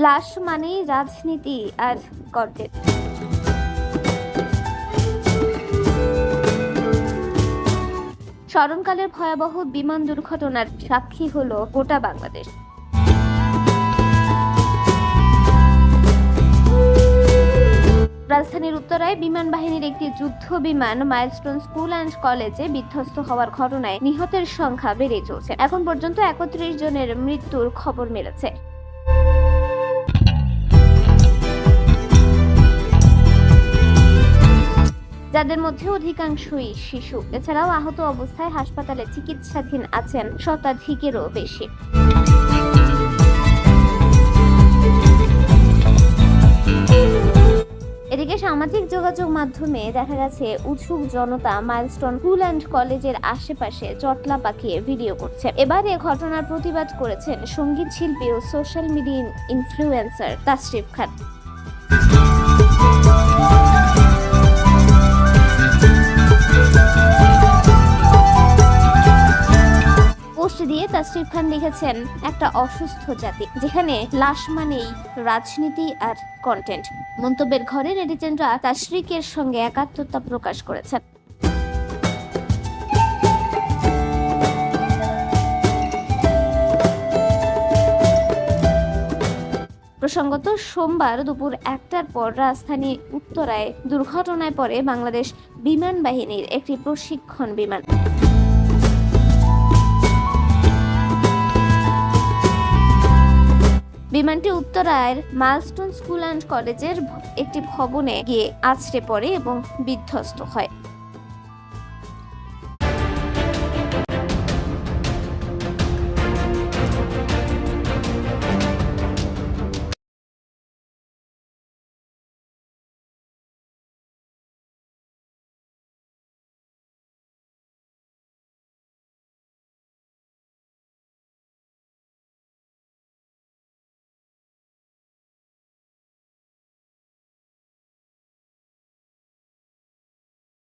লাশ মানেই রাজনীতি আর কন্টেন্ট। স্মরণকালের ভয়াবহ বিমান দুর্ঘটনার সাক্ষী হলো গোটা বাংলাদেশ। রাজধানীর উত্তরায় বিমান বাহিনীর একটি যুদ্ধ বিমান মাইলস্টোন স্কুল অ্যান্ড কলেজে বিধ্বস্ত হওয়ার ঘটনায় নিহতের সংখ্যা বেড়ে চলছে। এখন পর্যন্ত 31 জনের মৃত্যুর খবর মিলেছে। যাদের মধ্যে অধিকাংশই শিশু। এছাড়াও আহত অবস্থায় হাসপাতালে চিকিৎসাধীন আছেন শতাধিকেরও বেশি। এদিকে সামাজিক যোগাযোগ মাধ্যমে দেখা গেছে উৎসুক জনতা মাইলস্টোন স্কুল অ্যান্ড কলেজের আশেপাশে জটলা পাকিয়ে ভিডিও করছে। এবারে ঘটনার প্রতিবাদ করেছেন সঙ্গীত শিল্পী ও সোশ্যাল মিডিয়া ইনফ্লুয়েন্সার তাশরিফ খান। পোস্ট দিয়ে তাশরিফ খান লিখেছেন, একটা অসুস্থ জাতি যেখানে লাশ মানেই রাজনীতি আর কন্টেন্ট। মন্তব্যের ঘরে নেটিজেনরা তাশরিকের সঙ্গে একাত্মতা প্রকাশ করেছেন। প্রসঙ্গত সোমবার দুপুর 1টার পর রাজধানী উত্তরায় দুর্ঘটনায় পড়ে বাংলাদেশ বিমান বাহিনীর একটি প্রশিক্ষণ বিমান। বিমানটি উত্তরায়ের মাইলস্টোন স্কুল অ্যান্ড কলেজের একটি ভবনে গিয়ে আছড়ে পড়ে এবং বিধ্বস্ত হয়।